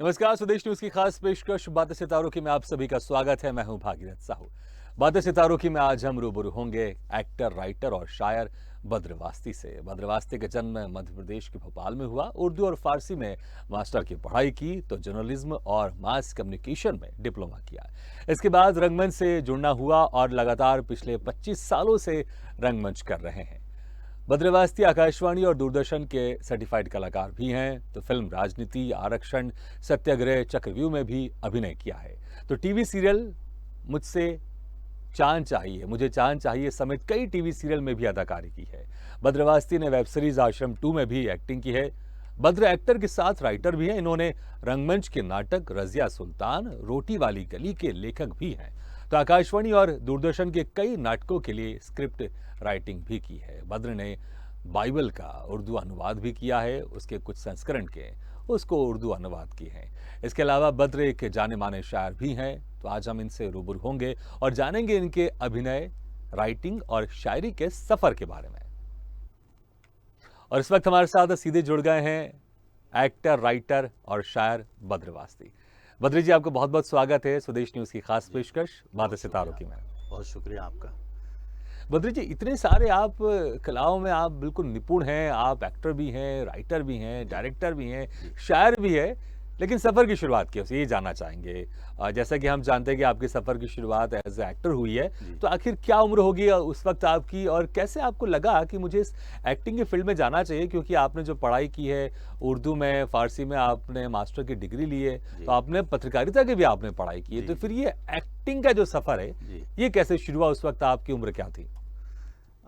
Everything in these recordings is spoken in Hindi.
नमस्कार, स्वदेश न्यूज की खास पेशकश बातें सितारों की में आप सभी का स्वागत है। मैं हूं भागीरथ साहू। बातें सितारों की में आज हम रूबरू होंगे एक्टर, राइटर और शायर बद्र वास्ती से। बद्र वास्ती का जन्म मध्य प्रदेश के भोपाल में हुआ। उर्दू और फारसी में मास्टर की पढ़ाई की तो जर्नलिज्म और मास कम्युनिकेशन में डिप्लोमा किया। इसके बाद रंगमंच से जुड़ना हुआ और लगातार पिछले 25 सालों से रंगमंच कर रहे हैं। बद्र वास्ती आकाशवाणी और दूरदर्शन के सर्टिफाइड कलाकार भी हैं। तो फिल्म राजनीति, आरक्षण, सत्याग्रह, चक्रव्यूह में भी अभिनय किया है। तो टीवी सीरियल मुझसे चांद चाहिए, मुझे चांद चाहिए समेत कई टीवी सीरियल में भी अदाकारी की है। बद्र वास्ती ने वेब सीरीज आश्रम 2 में भी एक्टिंग की है। बद्र एक्टर के साथ राइटर भी हैं। इन्होंने रंगमंच के नाटक रजिया सुल्तान, रोटी वाली गली के लेखक भी हैं। तो आकाशवाणी और दूरदर्शन के कई नाटकों के लिए स्क्रिप्ट राइटिंग भी की है। बद्र ने बाइबल का उर्दू अनुवाद भी किया है। उसके कुछ संस्करण के उसको उर्दू अनुवाद किए हैं। इसके अलावा बद्र एक जाने माने शायर भी हैं। तो आज हम इनसे रूबरू होंगे और जानेंगे इनके अभिनय, राइटिंग और शायरी के सफर के बारे में। और इस वक्त हमारे साथ सीधे जुड़ गए हैं एक्टर, राइटर और शायर बद्र वास्ती। बद्र जी, आपका बहुत बहुत स्वागत है स्वदेश न्यूज की खास पेशकश बातें सितारों की में। बहुत शुक्रिया आपका। बद्र जी, इतने सारे आप कलाओं में आप बिल्कुल निपुण हैं। आप एक्टर भी हैं, राइटर भी हैं, डायरेक्टर भी हैं, शायर भी है। लेकिन सफ़र की शुरुआत की ये जानना चाहेंगे। जैसा कि हम जानते हैं कि आपके सफ़र की शुरुआत एज ए एक्टर हुई है, तो आखिर क्या उम्र होगी उस वक्त आपकी, और कैसे आपको लगा कि मुझे इस एक्टिंग की फील्ड में जाना चाहिए? क्योंकि आपने जो पढ़ाई की है उर्दू में, फारसी में आपने मास्टर की डिग्री ली है, तो आपने पत्रकारिता की भी आपने पढ़ाई की है, तो फिर ये एक्टिंग का जो सफ़र है ये कैसे शुरू हुआ? उस वक्त आपकी उम्र क्या थी?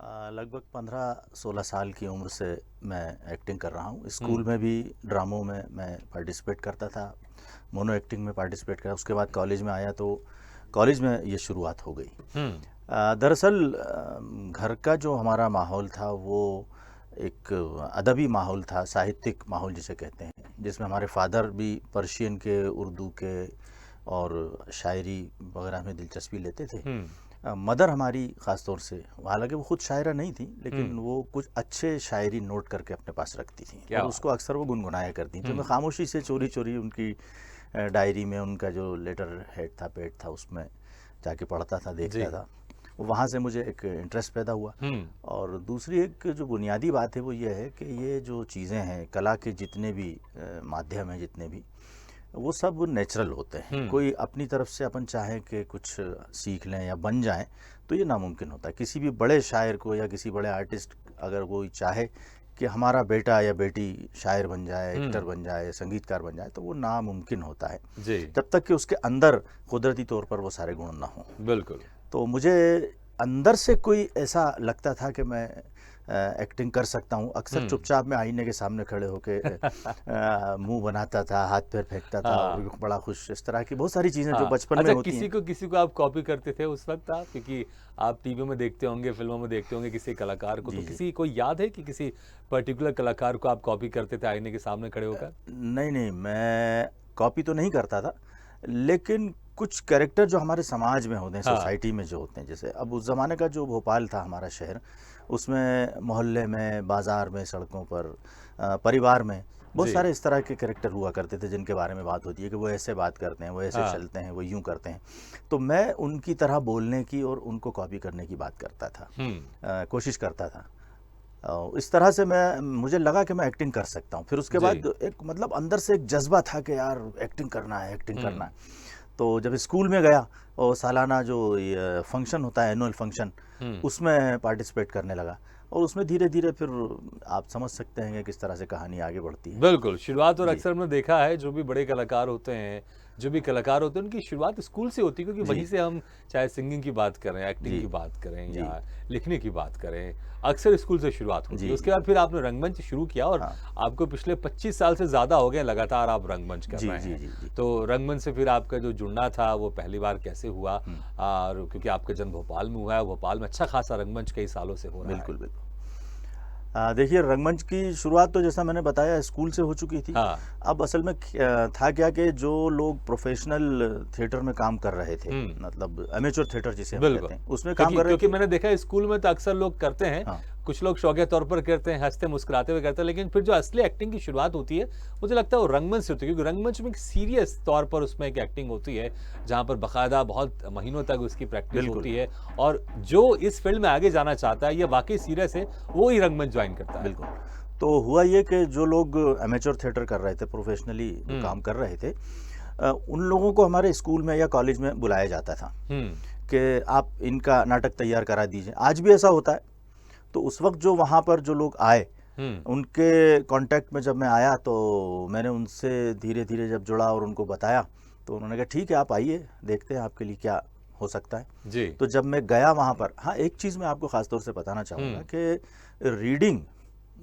लगभग 15-16 साल की उम्र से मैं एक्टिंग कर रहा हूँ। स्कूल में भी ड्रामों में मैं पार्टिसिपेट करता था, मोनो एक्टिंग में पार्टिसिपेट करा। उसके बाद कॉलेज में आया तो कॉलेज में ये शुरुआत हो गई। दरअसल घर का जो हमारा माहौल था वो एक अदबी माहौल था, साहित्यिक माहौल जिसे कहते हैं, जिसमें हमारे फादर भी पर्शियन के, उर्दू के और शायरी वगैरह में दिलचस्पी लेते थे। मदर हमारी ख़ास तौर से, हालांकि वो खुद शायरा नहीं थी, लेकिन वो कुछ अच्छे शायरी नोट करके अपने पास रखती थी और उसको अक्सर वो गुनगुनाया करती थी। तो मैं खामोशी से चोरी चोरी उनकी डायरी में उनका जो लेटर हेड था, पेड था, उसमें जाके पढ़ता था, देखता था। वहाँ से मुझे एक इंटरेस्ट पैदा हुआ। और दूसरी एक जो बुनियादी बात है वो ये है कि ये जो चीज़ें हैं, कला के जितने भी माध्यम हैं, जितने भी, वो सब नेचुरल होते हैं। कोई अपनी तरफ से अपन चाहे कि कुछ सीख लें या बन जाएं तो ये नामुमकिन होता है। किसी भी बड़े शायर को या किसी बड़े आर्टिस्ट अगर कोई चाहे कि हमारा बेटा या बेटी शायर बन जाए, एक्टर बन जाए, संगीतकार बन जाए, तो वो नामुमकिन होता है जब तक कि उसके अंदर कुदरती तौर पर वो सारे गुण ना हों। बिल्कुल। तो मुझे अंदर से कोई ऐसा लगता था कि मैं एक्टिंग कर सकता हूँ। अक्सर चुपचाप मैं आईने के सामने खड़े होकर मुंह बनाता था, हाथ पैर फेंकता था और बड़ा खुश, इस तरह की बहुत सारी चीज़ें जो बचपन में होती हैं। किसी को आप कॉपी करते थे उस वक्त आप? क्योंकि आप टीवी में देखते होंगे, फिल्मों में देखते होंगे किसी कलाकार को, तो किसी कोई याद है कि किसी पर्टिकुलर कलाकार को आप कॉपी करते थे आईने के सामने खड़े होकर? नहीं, मैं कॉपी तो नहीं करता था, लेकिन कुछ कैरेक्टर जो हमारे समाज में होते हैं, सोसाइटी में जो होते हैं, जैसे अब उस ज़माने का जो भोपाल था हमारा शहर, उसमें मोहल्ले में, बाज़ार में, सड़कों पर, परिवार में बहुत सारे इस तरह के कैरेक्टर हुआ करते थे जिनके बारे में बात होती है कि वो ऐसे बात करते हैं, वो ऐसे चलते हैं, वो यूं करते हैं। तो मैं उनकी तरह बोलने की और उनको कॉपी करने की बात करता था, कोशिश करता था। इस तरह से मुझे लगा कि मैं एक्टिंग कर सकता हूँ। फिर उसके बाद एक मतलब अंदर से एक जज्बा था कि यार एक्टिंग करना है, एक्टिंग करना है। तो जब स्कूल में गया और सालाना जो फंक्शन होता है, एनुअल फंक्शन, उसमें पार्टिसिपेट करने लगा और उसमें धीरे धीरे फिर आप समझ सकते हैं कि किस तरह से कहानी आगे बढ़ती है। बिल्कुल, शुरुआत और अक्सर हमने देखा है जो भी बड़े कलाकार होते हैं, जो भी कलाकार होते हैं, उनकी शुरुआत स्कूल से होती है, क्योंकि वहीं से हम चाहे सिंगिंग की बात करें, एक्टिंग की बात करें या लिखने की बात करें, अक्सर स्कूल से शुरुआत होती है। उसके बाद फिर आपने रंगमंच शुरू किया और आपको पिछले 25 साल से ज़्यादा हो गए लगातार आप रंगमंच कर रहे हैं। तो रंगमंच से फिर आपका जो जुड़ना था वो पहली बार कैसे हुआ? और क्योंकि आपका जन्म भोपाल में हुआ है, भोपाल में अच्छा खासा रंगमंच कई सालों से हो रहा है। बिल्कुल। देखिए, रंगमंच की शुरुआत तो जैसा मैंने बताया स्कूल से हो चुकी थी। अब असल में था क्या कि जो लोग प्रोफेशनल थिएटर में काम कर रहे थे, मतलब एमेच्योर थिएटर जिसे हम कहते हैं, उसमें काम कर रहे थे। क्योंकि मैंने देखा स्कूल में तो अक्सर लोग करते हैं, कुछ लोग शौकिया तौर पर करते हैं, हंसते मुस्कुराते हुए करते हैं, लेकिन फिर जो असली एक्टिंग की शुरुआत होती है मुझे लगता है वो रंगमंच से होती है, क्योंकि रंगमंच में एक सीरियस तौर पर उसमें एक एक्टिंग होती है जहां पर बाकायदा बहुत महीनों तक उसकी प्रैक्टिस बिल्कुल। होती है, और जो इस फील्ड में आगे जाना चाहता है या वाकई सीरियस है वो ही रंगमंच ज्वाइन करता है। बिल्कुल। तो हुआ ये कि जो लोग एमेच्योर थिएटर कर रहे थे, प्रोफेशनली जो काम कर रहे थे, उन लोगों को हमारे स्कूल में या कॉलेज में बुलाया जाता था कि आप इनका नाटक तैयार करा दीजिए। आज भी ऐसा होता है। तो उस वक्त जो वहाँ पर जो लोग आए, उनके कांटेक्ट में जब मैं आया तो मैंने उनसे धीरे धीरे जब जुड़ा और उनको बताया, तो उन्होंने कहा ठीक है आप आइए, देखते हैं आपके लिए क्या हो सकता है जी। तो जब मैं गया वहाँ पर, हाँ एक चीज़ मैं आपको ख़ास तौर से बताना चाहूँगा कि रीडिंग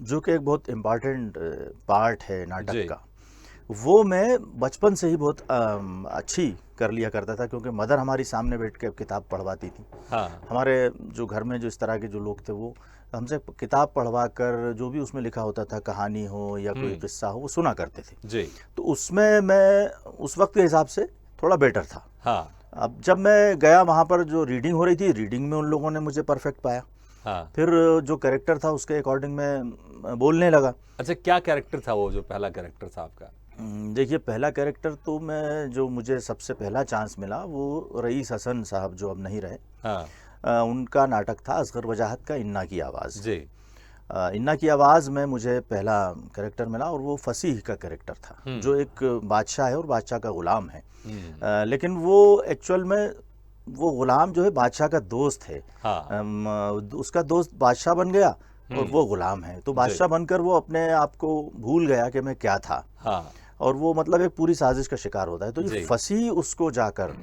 जो कि एक बहुत इम्पॉर्टेंट पार्ट है नाटक का, वो मैं बचपन से ही बहुत अच्छी कर लिया करता था, क्योंकि मदर हमारी सामने बैठ के किताब पढ़वाती थी। हाँ। हमारे जो घर में जो इस तरह के जो लोग थे वो हमसे किताब पढ़वा कर जो भी उसमें लिखा होता था, कहानी हो या कोई किस्सा हो, वो सुना करते थे जी। तो उसमें मैं उस वक्त के हिसाब से थोड़ा बेटर था। हाँ। अब जब मैं गया वहाँ पर जो रीडिंग हो रही थी, रीडिंग में उन लोगों ने मुझे परफेक्ट पाया। हाँ। फिर जो कैरेक्टर था उसके अकॉर्डिंग मैं बोलने लगा। अच्छा, क्या कैरेक्टर था वो जो पहला कैरेक्टर था आपका? देखिए पहला कैरेक्टर तो मैं जो मुझे सबसे पहला चांस मिला वो रईस हसन साहब जो अब नहीं रहे, हाँ। उनका नाटक था असगर वजाहत का इन्ना की आवाज़। जी। इन्ना की आवाज़ में मुझे पहला कैरेक्टर मिला और वो फसीह का कैरेक्टर था, जो एक बादशाह है और बादशाह का ग़ुलाम है। लेकिन वो एक्चुअल में वो ग़ुलाम जो है बादशाह का दोस्त है। हाँ। उसका दोस्त बादशाह बन गया और वो ग़ुलाम है, तो बादशाह बनकर वो अपने आप को भूल गया कि मैं क्या था। हाँ। और वो मतलब एक पूरी साजिश का शिकार होता है। तो ये फसीह उसको जाकर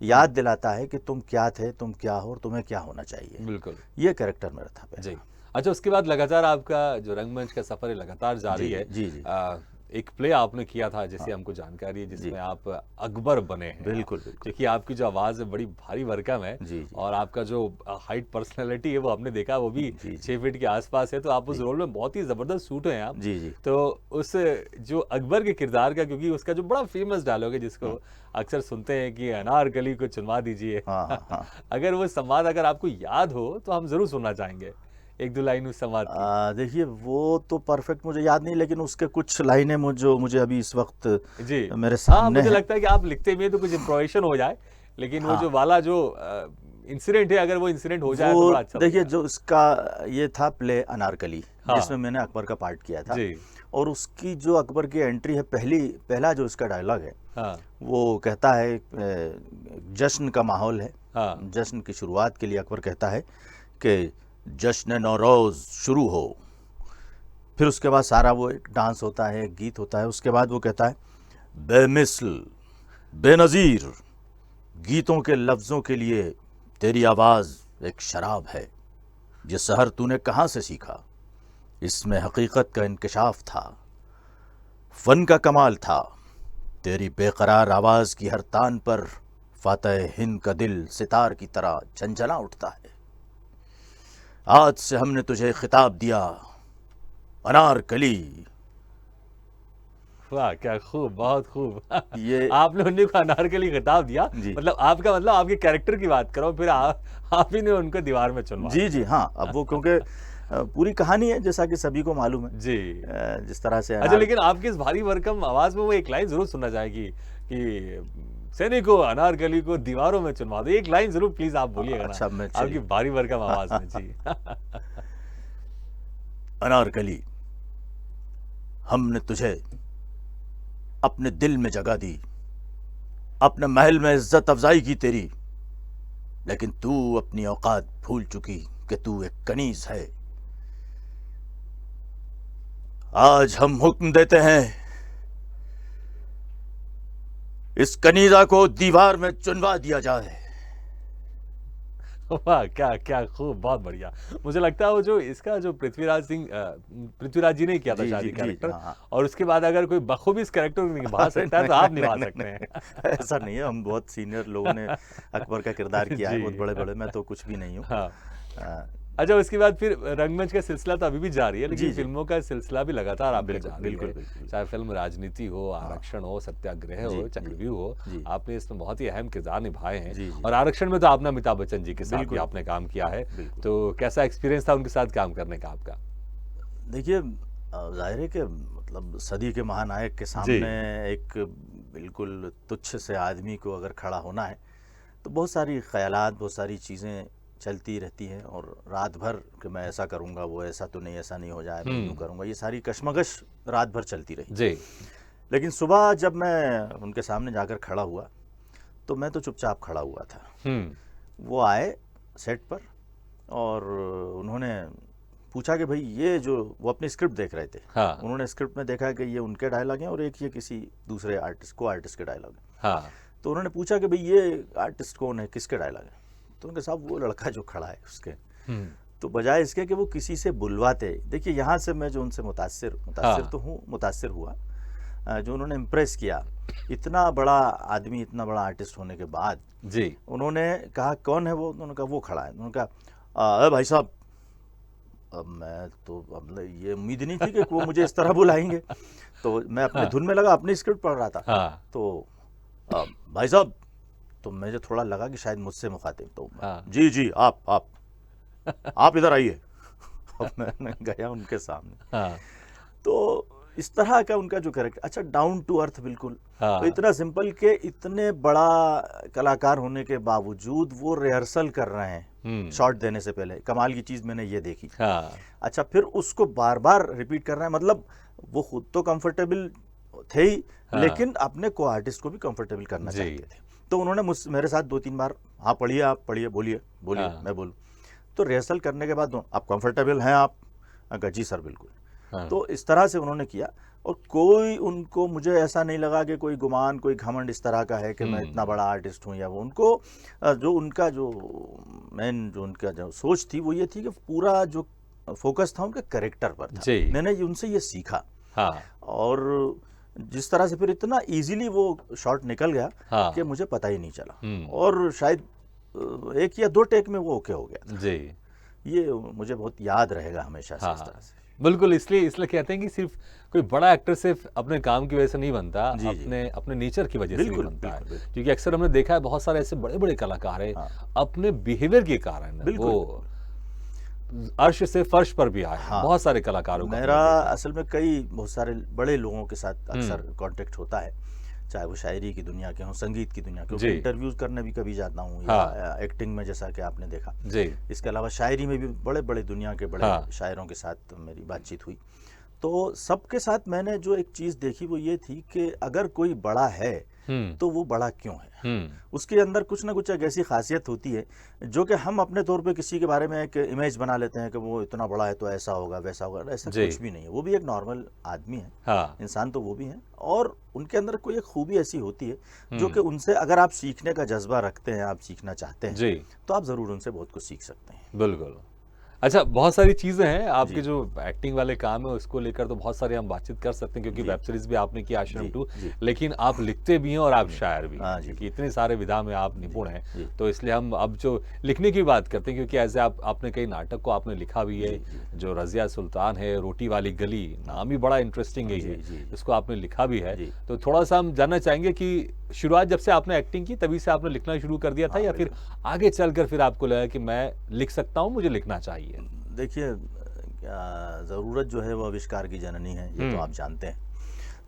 याद दिलाता है कि तुम क्या थे, तुम क्या हो और तुम्हें क्या होना चाहिए। बिल्कुल। ये कैरेक्टर मेरा था पहला। जी। अच्छा, उसके बाद लगातार आपका जो रंगमंच का सफर है लगातार जारी है। जी जी। एक प्ले आपने किया था जिससे हमको जानकारी है, जिसमें आप अकबर बने हैं। बिल्कुल बिल्कुल। क्योंकि आपकी जो आवाज़ है बड़ी भारी भरकम है, जी जी। और आपका जो हाइट पर्सनैलिटी है वो हमने देखा वो भी 6 फीट के आसपास है, तो आप उस रोल में बहुत ही ज़बरदस्त सूट हैं आप। जी जी। तो उस जो अकबर के किरदार का, क्योंकि उसका जो बड़ा फेमस डायलॉग है जिसको अक्सर सुनते हैं कि अनारकली को चुनवा दीजिए, अगर वो संवाद अगर आपको याद हो तो हम ज़रूर सुनना चाहेंगे, एक दो लाइन उस संवाद की। देखिए वो तो परफेक्ट मुझे याद नहीं, लेकिन उसके कुछ लाइनें मुझे अभी इस वक्त जी मेरे सामने मुझे लगता है कि आप लिखते भी तो कुछ इम्प्रोवाइजेशन हो जाए, लेकिन वो जो वाला जो इंसिडेंट है, अगर वो इंसिडेंट हो जाए तो बड़ा अच्छा। देखिए जो इसका ये था प्ले अनारकली, जिसमें मैंने अकबर का पार्ट किया था, और उसकी जो अकबर की एंट्री है, पहला जो इसका डायलॉग है, वो कहता है जश्न का माहौल है। जश्न की शुरुआत के लिए अकबर कहता है कि जश्न नौरोज़ शुरू हो। फिर उसके बाद सारा वो एक डांस होता है, एक गीत होता है। उसके बाद वो कहता है बेमिसल बेनज़ीर गीतों के लफ्ज़ों के लिए तेरी आवाज़ एक शराब है। ये सहर तूने कहाँ से सीखा, इसमें हकीकत का इंकशाफ था, फ़न का कमाल था, तेरी बेकरार आवाज़ की हर तान पर फ़ातह हिंद का दिल सितार की तरह झंझना उठता है। आज से हमने तुझे खिताब दिया अनारकली। वाह क्या खूब, बहुत खूब। ये आपने उन्हीं को अनारकली खिताब दिया, मतलब आपका मतलब आपके कैरेक्टर की बात करो, फिर आप ही ने उनको दीवार में चुनवा। जी जी हाँ। अब वो क्योंकि पूरी कहानी है जैसा कि सभी को मालूम है जी, जिस तरह से। अच्छा, लेकिन आपकी इस भारी भरकम आवाज में वो एक लाइन जरूर सुनना चाहेगी कि सैनिकों अनारकली को दीवारों में चुनवा दो, एक लाइन जरूर प्लीज आप बोलिएगा। अच्छा, ना आपकी भारी भरकम आवाज में। जी। अनारकली, हमने तुझे अपने दिल में जगह दी, अपने महल में इज्जत अफजाई की तेरी, लेकिन तू अपनी औकात भूल चुकी कि तू एक कनीज है। आज हम हुक्म देते हैं इस कनीजा को दीवार में चुनवा दिया जाए। वाह क्या क्या खूब, बहुत बढ़िया। मुझे लगता है वो जो इसका जो पृथ्वीराज जी ने किया था शादी कैरेक्टर, और उसके बाद अगर कोई बखूबी इस कैरेक्टर को निभा सकता है तो आप निभा सकते हैं। ऐसा नहीं है, हम बहुत सीनियर लोगों ने अकबर का किरदार किया है, बहुत बड़े बड़े, मैं तो कुछ भी नहीं हूँ। अच्छा, उसके बाद फिर रंगमंच का सिलसिला तो अभी भी जारी है, लेकिन जी, जी। फिल्मों का सिलसिला भी लगातार आपका बिल्कुल, जारी बिल्कुल, है। बिल्कुल। चाहे फिल्म राजनीति हो, आरक्षण हो, सत्याग्रह जी, हो, जी, चक्रव्यूह हो, जी। आपने इसमें बहुत ही अहम किरदार निभाए हैं। जी, जी, और जी। आरक्षण में तो आपने अमिताभ बच्चन जी के साथ भी बिल्कुल, आपने काम किया है। बिल्कुल। तो कैसा एक्सपीरियंस था उनके साथ काम करने का आपका? देखिए ज़ाहिर है कि मतलब सदी के महानायक के जी। सामने एक बिल्कुल तुच्छ से आदमी को अगर खड़ा होना है, तो बहुत सारी ख़यालात, बहुत सारी चीज़ें चलती रहती हैं और रात भर कि मैं ऐसा करूँगा, वो ऐसा तो नहीं, ऐसा नहीं हो जाए, मैं यूँ करूँगा, ये सारी कशमकश रात भर चलती रही। जी। लेकिन सुबह जब मैं उनके सामने जाकर खड़ा हुआ, तो मैं तो चुपचाप खड़ा हुआ था। हुँ। वो आए सेट पर और उन्होंने पूछा कि भाई ये जो वो अपनी स्क्रिप्ट देख रहे थे, हाँ। उन्होंने स्क्रिप्ट में देखा कि ये उनके डायलॉग हैं और एक ये किसी दूसरे आर्टिस्ट को आर्टिस्ट के डायलॉग हैं। हाँ। तो उन्होंने पूछा कि भाई ये आर्टिस्ट कौन है, किसके डायलॉग है? तो उनके साहब वो लड़का जो खड़ा है उसके। हुँ। तो बजाय इसके कि वो किसी से बुलवाते, देखिए यहाँ से मैं जो उनसे मुतासिर हाँ। तो हूँ, मुतासिर हुआ जो उन्होंने इम्प्रेस किया, इतना बड़ा आदमी, इतना बड़ा आर्टिस्ट होने के बाद जी। उन्होंने कहा कौन है वो? उन्होंने कहा वो खड़ा है। उन्होंने कहा अरे भाई साहब, अब मैं तो अब ये उम्मीद नहीं थी कि वो मुझे इस तरह बुलाएंगे। तो मैं अपने हाँ। धुन में लगा, अपनी स्क्रिप्ट पढ़ रहा था। हाँ। तो भाई साहब, तो मुझे थोड़ा लगा कि शायद मुझसे मुखातिब, तो हाँ। जी जी आप इधर आइए। अब मैंने गया उनके सामने, हाँ। तो इस तरह का उनका जो कैरेक्टर, अच्छा डाउन टू अर्थ बिल्कुल। हाँ। तो इतना सिंपल के इतने बड़ा कलाकार होने के बावजूद वो रिहर्सल कर रहे हैं शॉट देने से पहले। कमाल की चीज़ मैंने ये देखी। हाँ। अच्छा, फिर उसको बार बार रिपीट कर रहे हैं, मतलब वो खुद तो कंफर्टेबल थे ही, हाँ। लेकिन अपने को आर्टिस्ट को भी कंफर्टेबल करना जी। चाहते थे। तो उन्होंने मेरे साथ 2-3 बार, हाँ पढ़िए, आप पढ़िए, बोलिए बोलिए, हाँ। मैं बोलूँ। तो रिहर्सल करने के बाद आप कंफर्टेबल हैं आप? मैं कहा जी सर बिल्कुल। हाँ। तो इस तरह से उन्होंने किया और कोई उनको, मुझे ऐसा नहीं लगा कि कोई गुमान, कोई घमंड इस तरह का है कि मैं इतना बड़ा आर्टिस्ट हूँ या वो। उनको जो उनका जो मेन जो उनका जो सोच थी वो ये थी कि पूरा जो फोकस था उनके कैरेक्टर पर था। जी। मैंने उनसे ये सीखा हाँ। और जिस तरह से फिर इतना इजीली वो शॉट निकल गया हाँ। कि मुझे पता ही नहीं चला और शायद 1 या 2 टेक में वो ओके हो गया था। जी। ये मुझे बहुत याद रहेगा हमेशा से इस तरह से। बिल्कुल, इसलिए कहते हैं कि सिर्फ कोई बड़ा एक्टर सिर्फ अपने काम की वजह से नहीं बनता, जी, जी। अपने नेचर की वजह से भी बिल्कुल, बनता है। बिल्कुल, बिल्कुल। क्योंकि अक्सर हमने देखा है बहुत सारे ऐसे बड़े-बड़े कलाकार हैं, हाँ। अपने बिहेवियर के कारण बिल्कुल, वो अर्श से फर्श पर भी आए हैं। हाँ। बहुत सारे कलाकारों को मेरा हमने देखा है। असल में बहुत सारे बड़े लोगों के साथ अक्सर कांटेक्ट होता है, चाहे वो शायरी की दुनिया के हों, संगीत की दुनिया के हों। जी। इंटरव्यूज करने भी कभी जाता हूँ हाँ। या एक्टिंग में, जैसा कि आपने देखा। जी। इसके अलावा शायरी में भी बड़े बड़े दुनिया के बड़े हाँ। शायरों के साथ मेरी बातचीत हुई। तो सबके साथ मैंने जो एक चीज़ देखी वो ये थी कि अगर कोई बड़ा है तो वो बड़ा क्यों है? उसके अंदर कुछ ना कुछ एक ऐसी खासियत होती है जो कि हम अपने तौर पे किसी के बारे में एक इमेज बना लेते हैं कि वो इतना बड़ा है तो ऐसा होगा, वैसा होगा। ऐसा जी। कुछ भी नहीं है। वो भी एक नॉर्मल आदमी है, हाँ। इंसान तो वो भी है, और उनके अंदर कोई एक खूबी ऐसी होती है जो कि उनसे अगर आप सीखने का जज्बा रखते हैं, आप सीखना चाहते हैं, जी। तो आप ज़रूर उनसे बहुत कुछ सीख सकते हैं। बिल्कुल। अच्छा, बहुत सारी चीज़ें हैं आपके जी। जो एक्टिंग वाले काम है उसको लेकर, तो बहुत सारी हम बातचीत कर सकते हैं क्योंकि जी। वेब सीरीज़ भी आपने की आश्रम जी, 2, जी। लेकिन आप लिखते भी हैं और आप शायर भी हैं, हाँ, जी। क्योंकि इतने सारे विधा में आप निपुण जी। हैं। तो इसलिए हम अब जो लिखने की बात करते हैं, क्योंकि ऐसे आपने कई नाटक को आपने लिखा भी है। जी, जी। जो रज़िया सुल्तान है, रोटी वाली गली, नाम ही बड़ा इंटरेस्टिंग है जी, ये, जी। इसको आपने लिखा भी है। जी। तो थोड़ा-सा हम जानना चाहेंगे कि शुरुआत जब से आपने एक्टिंग की तभी से आपने लिखना शुरू कर दिया था, हाँ, या फिर आगे चलकर फिर आपको लगा कि मैं लिख सकता हूँ, मुझे लिखना चाहिए? देखिए, ज़रूरत जो है वो आविष्कार की जननी है, ये तो आप जानते हैं।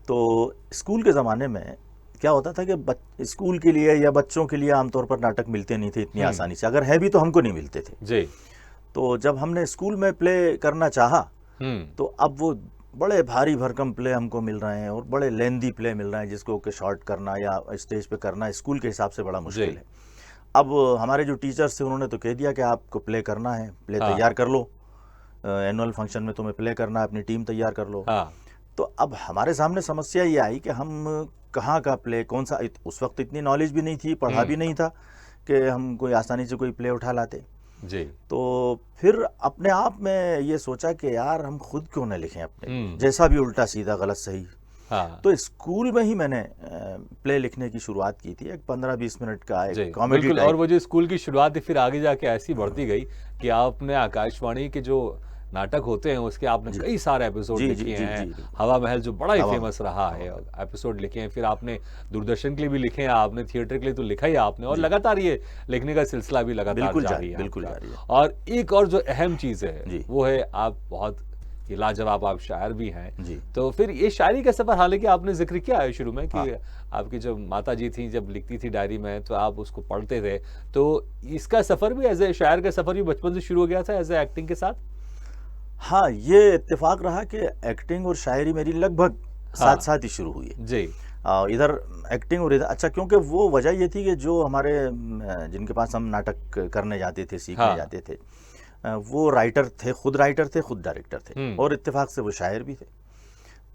तो स्कूल के ज़माने में क्या होता था कि स्कूल के लिए या बच्चों के लिए आमतौर पर नाटक मिलते नहीं थे इतनी आसानी से, अगर है भी तो हमको नहीं मिलते थे। जी। तो जब हमने स्कूल में प्ले करना चाहा, तो अब वो बड़े भारी भरकम प्ले हमको मिल रहे हैं और बड़े लेंदी प्ले मिल रहे हैं जिसको कि शॉर्ट करना या स्टेज पे करना स्कूल के हिसाब से बड़ा मुश्किल है। अब हमारे जो टीचर्स थे उन्होंने तो कह दिया कि आपको प्ले करना है, प्ले तैयार कर लो, एनुअल फंक्शन में तुम्हें प्ले करना है, अपनी टीम तैयार कर लो। तो अब हमारे सामने समस्या ये आई कि हम कहाँ का प्ले, कौन सा, उस वक्त इतनी नॉलेज भी नहीं थी, पढ़ा भी नहीं था कि हम कोई आसानी से कोई प्ले उठा लाते। जी। तो फिर अपने आप में ये सोचा कि यार हम खुद क्यों न लिखें अपने, जैसा भी, उल्टा सीधा, गलत सही, हाँ तो स्कूल में ही मैंने प्ले लिखने की शुरुआत की थी। एक 15-20 मिनट का जी एक कॉमेडी बिल्कुल। टाइप। और वो जो स्कूल की शुरुआत थी फिर आगे जाके ऐसी बढ़ती गई कि आपने आकाशवाणी के जो नाटक होते हैं उसके आपने जी कई सारे एपिसोड जी जी लिखे जी हैं। जी बिल्कुल। हवा महल जो बड़ा ही हवा फेमस रहा हवा है, महल। एपिसोड लिखे हैं। फिर आपने दूरदर्शन के लिए भी लिखे हैं, आपने थिएटर के लिए तो लिखा ही आपने, और जी लगातार ये लिखने का सिलसिला भी लगातार बिल्कुल जारी है बिल्कुल आपका। जारी है। और एक और जो अहम चीज़ है जी वो है आप बहुत ये लाजवाब आप शायर भी हैं। जी तो फिर ये शायरी का सफ़र, हालांकि आपने जिक्र किया है शुरू में कि हाँ आपकी जो माता जी थी जब लिखती थी डायरी में तो आप उसको पढ़ते थे, तो इसका सफ़र भी एज ए शायर का सफ़र भी बचपन से शुरू हो गया था एज ए एक्टिंग के साथ? हाँ, ये इत्तेफाक रहा कि एक्टिंग और शायरी मेरी लगभग हाँ साथ साथ ही शुरू हुई है। जी इधर एक्टिंग और इधर, अच्छा, क्योंकि वो वजह ये थी कि जो हमारे जिनके पास हम नाटक करने जाते थे, सीखने हाँ जाते थे, वो राइटर थे, खुद डायरेक्टर थे और इत्तेफाक से वो शायर भी थे।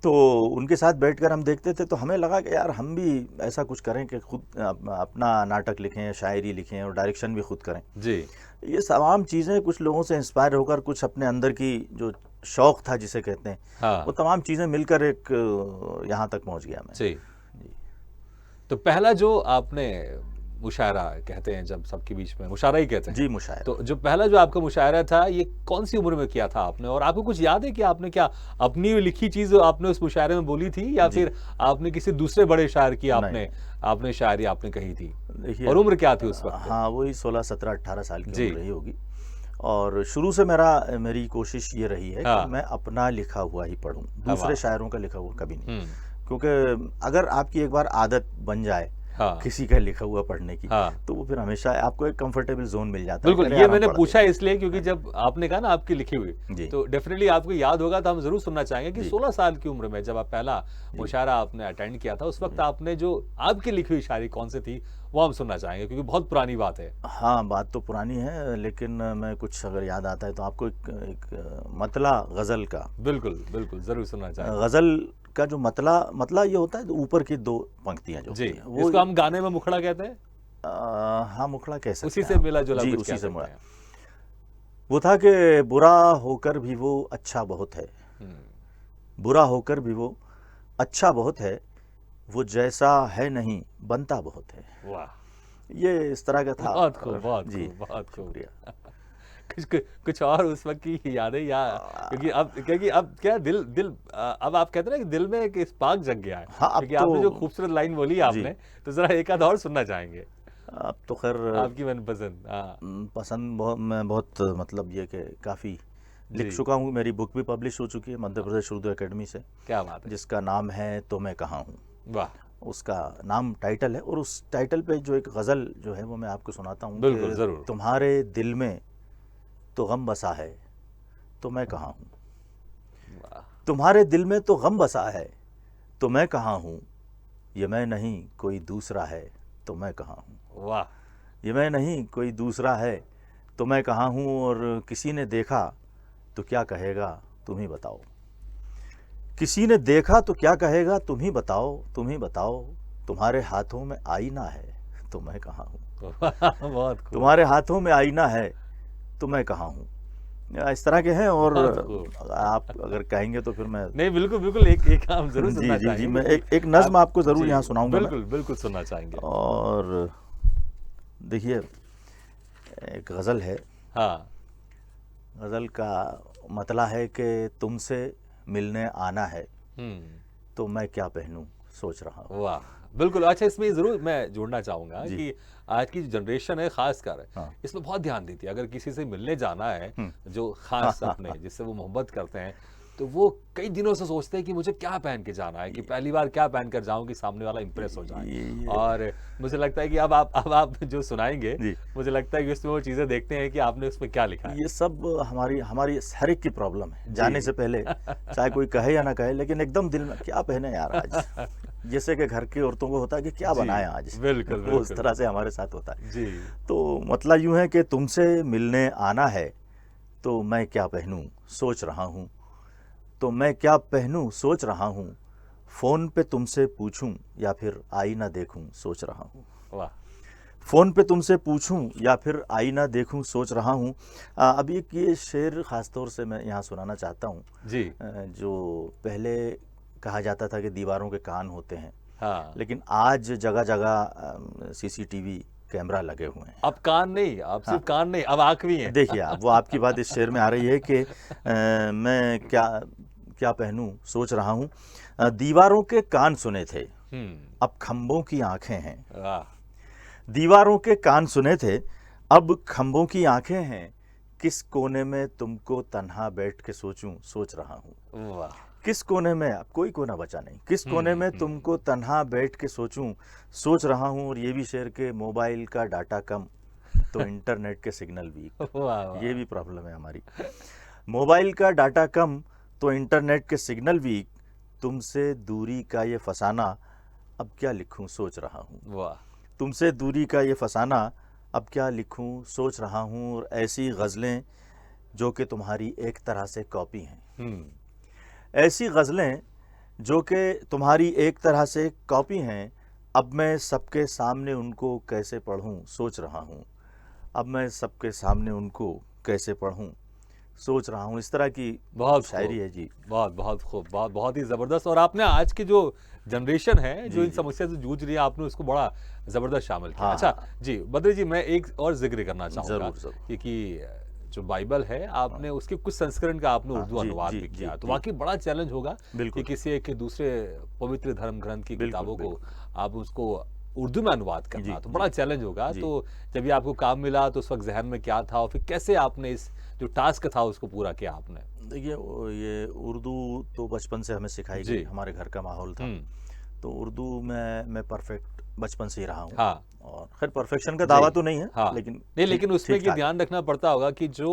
तो उनके साथ बैठकर हम देखते थे तो हमें लगा कि यार हम भी ऐसा कुछ करें कि खुद अपना नाटक लिखें, शायरी लिखें और डायरेक्शन भी खुद करें। जी ये तमाम चीज़ें कुछ लोगों से इंस्पायर होकर, कुछ अपने अंदर की जो शौक़ था जिसे कहते हैं, हाँ वो तमाम चीज़ें मिलकर एक यहाँ तक पहुँच गया मैं। जी। जी तो पहला जो आपने मुशायरा कहते हैं, जब सबके बीच में मुशायरा ही कहते हैं, जी, मुशायरा। तो जो पहला जो आपका मुशायरा था ये कौन सी उम्र में किया था आपने, और आपको कुछ याद है कि आपने क्या अपनी लिखी चीज आपने उस मुशायरे में बोली थी, या जी फिर आपने किसी दूसरे बड़े शायर की नहीं, आपने आपने शायरी आपने कही थी, देखिए, और उम्र क्या थी उस वक्त? हाँ, वही 16, 17, 18 साल की जी उम्र रही होगी। और शुरू से मेरी कोशिश ये रही है हाँ कि मैं अपना लिखा हुआ ही पढ़ूँ, हाँ दूसरे वाह शायरों का लिखा हुआ कभी नहीं। हम्म क्योंकि अगर आपकी एक बार आदत बन जाए हाँ किसी का लिखा हुआ पढ़ने की, हाँ तो वो फिर हमेशा आपको एक कंफर्टेबल जोन मिल जाता है कि बिल्कुल। अरे ये यार हम मैंने पढ़ते पूछा हैं। इसलिए क्योंकि जब आपने कहा ना आपकी लिखी हुई, जी तो डेफिनेटली आपको याद होगा, तो हम जरूर सुनना चाहेंगे कि जी 16 साल की उम्र में जब आप पहला जी मुशायरा आपने अटेंड किया था, उस वक्त जी। आपने जो आपकी लिखी हुई शायरी कौन सी थी वो हम सुनना चाहेंगे, क्योंकि बहुत पुरानी बात है। हाँ, बात तो पुरानी है, लेकिन मैं कुछ अगर याद आता है तो आपको एक मतला गज़ल का, बिल्कुल बिल्कुल जरूर सुनना चाहेंगे। गज़ल का जो मतला ये होता है, तो ऊपर की 2 पंक्तियाँ जो जी, होती हैं वो, जिसको हम गाने में मुखड़ा कहते हैं, हाँ, मुखड़ा कह सकते उसी हैं से आप। मिला जुला जी, कुछ उसी कह से सकते मुड़ा। हैं। वो था कि बुरा होकर भी वो अच्छा बहुत है, हम्म, बुरा होकर भी वो अच्छा बहुत है, वो जैसा है नहीं बनता बहुत है। वाह, ये इस तरह का था। बहुत खूब और बहुत जी, खूब बहुत खूब। शुक्रिया। कुछ और उस वक्त की यादें, या क्योंकि अब क्या दिल दिल अब आप कहते हैं ना कि दिल में एक स्पार्क जग गया है, हाँ, अब क्योंकि आपने जो तो खूबसूरत लाइन बोली जी, आपने, तो जरा एक आध और सुनना चाहेंगे अब तो खैर आपकी मनपसंद। हाँ पसंद मैं बहुत, मतलब ये कि काफ़ी लिख जी चुका हूँ। मेरी बुक भी पब्लिश हो चुकी है मध्य प्रदेश उर्दू एकेडमी से, क्या बात है, जिसका नाम है तो मैं कहाँ हूँ। वाह उसका नाम टाइटल है, और उस टाइटल पे जो एक गज़ल जो है वो मैं आपको सुनाता हूँ बिल्कुल कि जरूर। तुम्हारे दिल में तो गम बसा है तो मैं कहाँ हूँ, वाह तुम्हारे दिल में तो गम बसा है तो मैं कहाँ हूँ, ये मैं नहीं कोई दूसरा है तो मैं कहाँ हूँ, वाह, ये मैं नहीं कोई दूसरा है तो मैं कहाँ हूँ, और किसी ने देखा तो क्या कहेगा तुम ही बताओ, किसी ने देखा तो क्या कहेगा तुम ही बताओ, तुम ही बताओ, तुम्हारे हाथों में आईना है तो मैं कहाँ हूँ, बहुत खूब तुम्हारे हाथों में आईना है तो मैं कहाँ हूँ। इस तरह के हैं, और बहुत खूब। आप अगर कहेंगे तो फिर मैं नहीं बिल्कुल बिल्कुल, एक हम जरूर जी सुनना जी जी, चाहेंगे, मैं क्योंकि एक नज़्म आप आपको ज़रूर जी यहाँ सुनाऊंगा मैं। बिल्कुल बिल्कुल सुनना चाहेंगे। और देखिए, एक गज़ल है, हाँ गज़ल का मतला है कि तुमसे मिलने आना है तो मैं क्या पहनूं सोच रहा हूँ। वाह बिल्कुल। अच्छा, इसमें ज़रूर मैं जोड़ना चाहूँगा जी कि आज की जो जनरेशन है खासकर, हाँ इसमें बहुत ध्यान देती है। अगर किसी से मिलने जाना है जो खास अपने जिससे वो मोहब्बत करते हैं, तो वो कई दिनों से सोचते हैं कि मुझे क्या पहन के जाना है, कि पहली बार क्या पहन कर जाऊं कि सामने वाला इंप्रेस हो जाए। ये और मुझे लगता है कि अब आप जो सुनाएंगे, जी, मुझे लगता है कि उसमें वो चीज़ें देखते हैं कि आपने उसमें क्या लिखा है। ये सब हमारी हमारी हर एक की प्रॉब्लम है, जाने जी से पहले चाहे कोई कहे या ना कहे, लेकिन एकदम दिल में क्या पहने यार आज, जैसे कि घर की औरतों को होता है कि क्या जी बनाए आज, बिल्कुल वो उस बिल्कुल तरह से हमारे साथ होता है। जी तो मतलब यूँ है कि तुमसे मिलने आना है तो मैं क्या पहनूं सोच रहा हूँ, तो मैं क्या पहनूं सोच रहा हूँ, फ़ोन पे तुमसे पूछूं या फिर आईना देखूं सोच रहा हूँ, वाह फ़ोन पे तुमसे पूछूं या फिर आईना देखूं सोच रहा हूँ। अब एक ये शेर ख़ास तौर से मैं यहाँ सुनाना चाहता हूँ, जी जो पहले कहा जाता था कि दीवारों के कान होते हैं, हाँ, लेकिन आज जगह जगह सीसीटीवी कैमरा लगे हुए हैं। अब कान नहीं, अब हाँ। सिर्फ कान नहीं, अब आंख भी है। देखिए आप, वो आपकी बात इस शेर में आ रही है कि मैं क्या क्या पहनूं सोच रहा हूँ। दीवारों के कान सुने थे, अब खंभों की आंखें हैं। वाह, दीवारों के कान सुने थे, अब खंभों की आंखें हैं। किस कोने में तुमको तन्हा बैठ के सोचूं, सोच रहा हूँ। वाह, किस कोने में, अब कोई कोना बचा नहीं, किस कोने में तुमको तन्हा बैठ के सोचूं, सोच रहा हूँ। और ये भी शेर के मोबाइल का डाटा कम तो इंटरनेट के सिग्नल वीक। वाह, वाह, ये भी प्रॉब्लम है हमारी। मोबाइल का डाटा कम तो इंटरनेट के सिग्नल वीक, तुमसे दूरी का ये फसाना अब क्या लिखूं, सोच रहा हूँ। वाह, तुमसे दूरी का ये फसाना अब क्या लिखूं, सोच रहा हूँ। और ऐसी गज़लें जो कि तुम्हारी एक तरह से कॉपी हैं, ऐसी गज़लें जो कि तुम्हारी एक तरह से कॉपी हैं, अब मैं सबके सामने उनको कैसे पढ़ूं, सोच रहा हूँ। अब मैं सबके सामने उनको कैसे पढ़ूं, सोच रहा हूँ। इस तरह की बहुत शायरी खूब, है जी। बहुत बहुत खूब, बहुत बहुत ही ज़बरदस्त। और आपने आज की जो जनरेशन है जो जी, इन जी। समस्या से जूझ रही है, आपने उसको बड़ा ज़बरदस्त शामिल किया। हाँ, अच्छा हाँ। जी, बद्री जी, मैं एक और ज़िक्र करना चाहूँगा ज़रूर, ज़रूर। क्योंकि जो बाइबल है, आपने उसके कुछ संस्करण का आपने हाँ, उर्दू जी, अनुवाद जी, भी जी, किया, तो जी। वाक़ई बड़ा चैलेंज होगा कि बिल्कुल, किसी एक दूसरे पवित्र धर्म ग्रंथ की बिल्कुल, किताबों को बिल्कुल। आप उसको उर्दू में अनुवाद करना, जी, तो जी, बड़ा चैलेंज होगा। जी। तो जब ये आपको काम मिला तो उस वक़्त ज़हन में क्या था और फिर कैसे आपने इस जो टास्क था उसको पूरा किया आपने? देखिए ये उर्दू तो बचपन से हमें सिखाई जी। गई, हमारे घर का माहौल था। हुँ, तो उर्दू में मैं परफेक्ट बचपन से ही रहा हूँ। हाँ। और खैर परफेक्शन का दावा जी, तो नहीं है, हाँ। लेकिन नहीं, ठीक लेकिन उसमें ठीक ये ठाक है। ध्यान रखना पड़ता होगा कि जो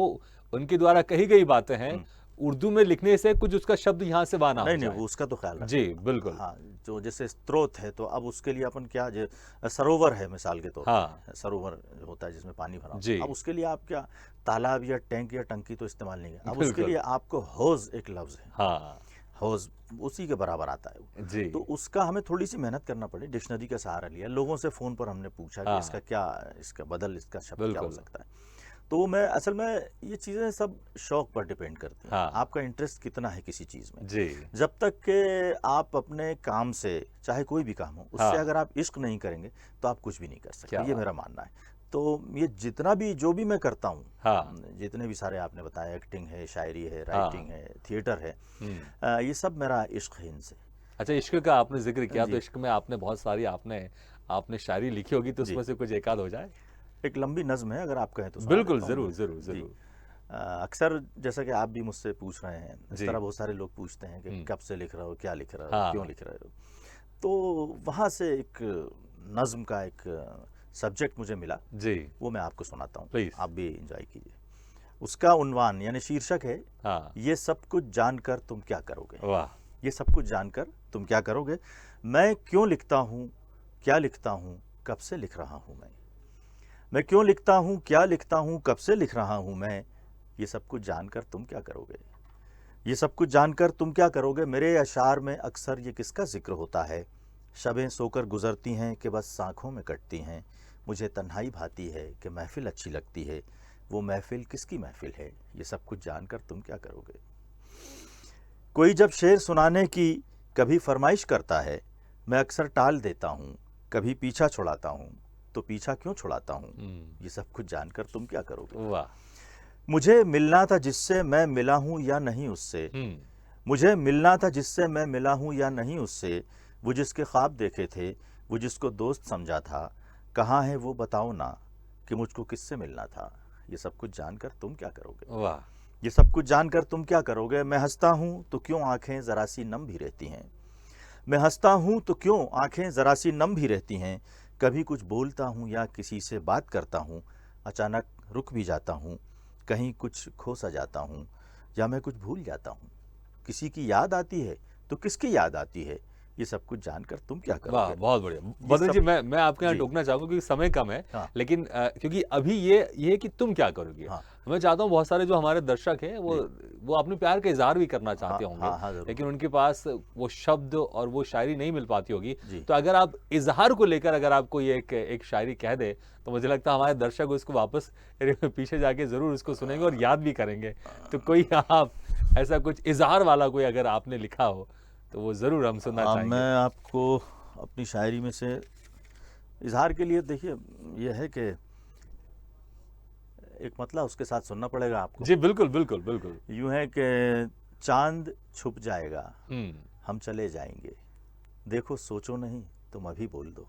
उनके द्वारा कही गई बातें हैं, हुँ। उर्दू में लिखने से कुछ उसका शब्द यहाँ से वहाँ ना हो नहीं, नहीं, जाए। वो उसका तो ख़्याल रखना जी, पड़ता है। बिल्कुल। हाँ, जो जैसे स्रोत है तो अब उसके लिए अपन क्या सरोवर है मिसाल के तौर हाँ, पे, सरोवर होता है जिसमें पानी भरा जी। होता है। अब उसके लिए आप क्या तालाब या टैंक या टंकी तो इस्तेमाल नहीं है। अब उसके बिल्कुल। लिए आपको हौज़ एक लफ्ज़ है, हाँ, हौज़ उसी के बराबर आता है वो। जी। तो उसका हमें थोड़ी-सी मेहनत करना पड़ी, डिक्शनरी का सहारा लिया, लोगों से फ़ोन पर हमने पूछा कि हाँ, इसका बदल इसका शब्द क्या हो बिल्कुल। सकता है। तो मैं असल में ये चीज़ें सब शौक पर डिपेंड करती हैं, हाँ, आपका इंटरेस्ट कितना है किसी चीज़ में। जी। जब तक कि आप अपने काम से, चाहे कोई भी काम हो, उससे हाँ, अगर आप इश्क नहीं करेंगे तो आप कुछ भी नहीं कर क्या सकते, ये बात मेरा मानना है। तो ये जितना भी जो भी मैं करता हूँ, हाँ, जितने भी सारे आपने बताया, एक्टिंग है, शायरी है, हाँ। राइटिंग है, थिएटर है, हुँ। ये सब मेरा इश्क है इनसे। अच्छा, इश्क का आपने ज़िक्र किया, तो जी, इश्क में आपने बहुत सारी आपने आपने शायरी लिखी होगी, तो जी। उसमें से कुछ एक आध हो जाए? एक लंबी नज़्म है, अगर आप कहें तो सुना बिल्कुल, देता हूँ ज़रूर, मैं। ज़रूर, जी। ज़रूर। अक्सर जैसा कि आप भी मुझसे पूछ रहे हैं, इस जी। तरह बहुत सारे लोग पूछते हैं कि हुँ। कब से लिख रहे हो, क्या लिख रहे हो, हाँ, क्यों लिख रहे हो? तो वहाँ से एक नज़्म का एक सब्जेक्ट मुझे मिला, जी, वो मैं आपको सुनाता हूँ, प्लीज़। आप भी एंजॉय कीजिए। उसका उन्वान यानी शीर्षक है, हाँ, ये सब कुछ जानकर तुम क्या करोगे? वाह! ये सब कुछ जानकर तुम क्या करोगे? मैं क्यों लिखता हूँ, क्या लिखता हूँ, कब से लिख रहा हूँ मैं? मैं क्यों लिखता हूँ, क्या लिखता हूँ, कब से लिख रहा हूँ मैं? ये सब कुछ जानकर तुम क्या करोगे? ये सब कुछ जानकर तुम क्या करोगे? मेरे अशार में अक्सर ये किसका ज़िक्र होता है? शबें सोकर गुज़रती हैं कि बस आँखों में कटती हैं। मुझे तन्हाई भाती है कि महफ़िल अच्छी लगती है। वो महफ़िल किसकी महफ़िल है? ये सब कुछ जानकर तुम क्या करोगे? कोई जब शेर सुनाने की कभी फ़रमाइश करता है, मैं अक्सर टाल देता हूँ, कभी पीछा छुड़ाता हूँ, तो पीछा क्यों छुड़ाता हूँ? ये सब कुछ जानकर तुम क्या करोगे? वाह! मुझे मिलना था जिससे मैं मिला हूँ या नहीं उससे, हुँ, मुझे मिलना था जिससे मैं मिला हूँ या नहीं उससे, वो जिसके ख्वाब देखे थे, वो जिसको दोस्त समझा था, कहाँ है वो बताओ ना कि मुझको किससे मिलना था? ये सब कुछ जानकर तुम क्या करोगे? वाह! ये सब कुछ जानकर तुम क्या करोगे? मैं हँसता हूँ तो क्यों आँखें ज़रा सी नम भी रहती हैं? मैं हँसता हूँ तो क्यों आँखें ज़रा सी नम भी रहती हैं? कभी कुछ बोलता हूँ या किसी से बात करता हूँ, अचानक रुक भी जाता हूँ, कहीं कुछ खो सा जाता हूँ या मैं कुछ भूल जाता हूँ। किसी की याद आती है तो किसकी याद आती है? ये सब कुछ जानकर तुम क्या वाह! करोगे? बहुत बढ़िया। ये बद्र जी, सब मैं आपके यहाँ जी, टोकना चाहूँगा क्योंकि समय कम है, हाँ, लेकिन क्योंकि अभी ये है कि तुम क्या करोगे? हाँ, मैं चाहता हूँ बहुत सारे जो हमारे दर्शक हैं, जी, वो अपने प्यार का इज़हार भी करना हाँ, चाहते होंगे, हाँ, हाँ, ज़रूर। लेकिन उनके पास वो शब्द और वो शायरी नहीं मिल पाती होगी। जी। तो अगर आप इज़हार को लेकर अगर आप कोई एक शायरी कह दें, तो मुझे लगता है हमारे दर्शक उसको वापस पीछे जाके ज़रूर उसको सुनेंगे और याद भी करेंगे। तो कोई आप ऐसा कुछ इज़हार वाला कोई अगर आपने लिखा हो, तो वो ज़रूर हम सुनना चाहेंगे। मैं आपको अपनी शायरी में से इजहार के लिए, देखिए यह है कि एक मतला उसके साथ सुनना पड़ेगा आपको। जी बिल्कुल बिल्कुल बिल्कुल। यूं है कि चांद छुप जाएगा, हम्म। हम चले जाएंगे, देखो सोचो नहीं तुम अभी बोल दो।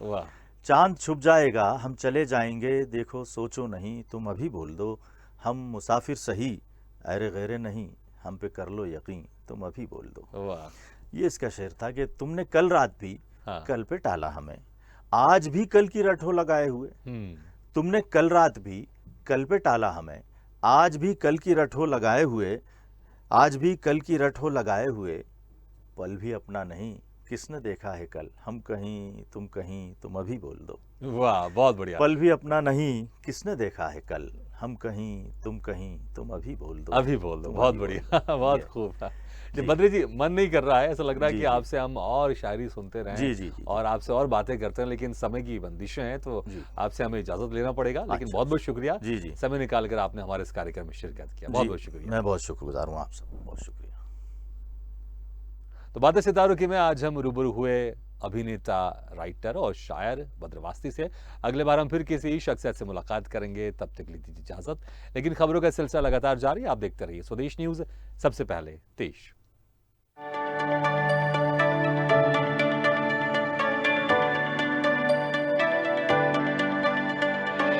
वाह। चांद छुप जाएगा, हम चले जाएंगे, देखो सोचो नहीं तुम अभी बोल दो। हम मुसाफिर सही, अरे गैरे नहीं, हम पे कर लो यकीन, तुम अभी बोल दो। वाह। ये इसका शेर था कि तुमने कल रात भी हाँ। कल पे टाला हमें, आज भी कल की रटो लगाए हुए। हम्म। तुमने कल रात भी कल पे टाला हमें, आज भी कल की रटो लगाए हुए, आज भी कल की रटो लगाए हुए। पल भी अपना नहीं, किसने देखा है कल, हम कहीं तुम अभी बोल दो। वाह बहुत बढ़िया। पल भी अपना नहीं, किसने देखा है कल, हम कहीं तुम अभी बोल दो। अभी बोल दो, तुम बहुत अभी बोल बढ़िया। दो। बहुत ये, खूब। जी जी बद्री जी, मन नहीं कर रहा है, ऐसा लग रहा है जी कि जी आपसे हम और शायरी सुनते रहें जी जी जी और आपसे और बातें करते हैं, लेकिन समय की बंदिशें हैं, तो जी। आपसे हमें इजाज़त लेना पड़ेगा। लेकिन अच्छा बहुत बहुत शुक्रिया, जी जी समय निकाल कर आपने हमारे इस कार्यक्रम में शिरकत किया। बहुत जी, बहुत शुक्रिया। मैं बहुत शुक्रगुजार हूँ आपसे, बहुत शुक्रिया। तो बातें सितारों की में आज हम रूबरू हुए अभिनेता, राइटर और शायर बद्रवास्ती से। अगले बार हम फिर किसी शख्सियत से मुलाकात करेंगे, तब तक लीजिए इजाजत। लेकिन खबरों का सिलसिला लगातार जारी है, आप देखते रहिए स्वदेश न्यूज, सबसे पहले देश।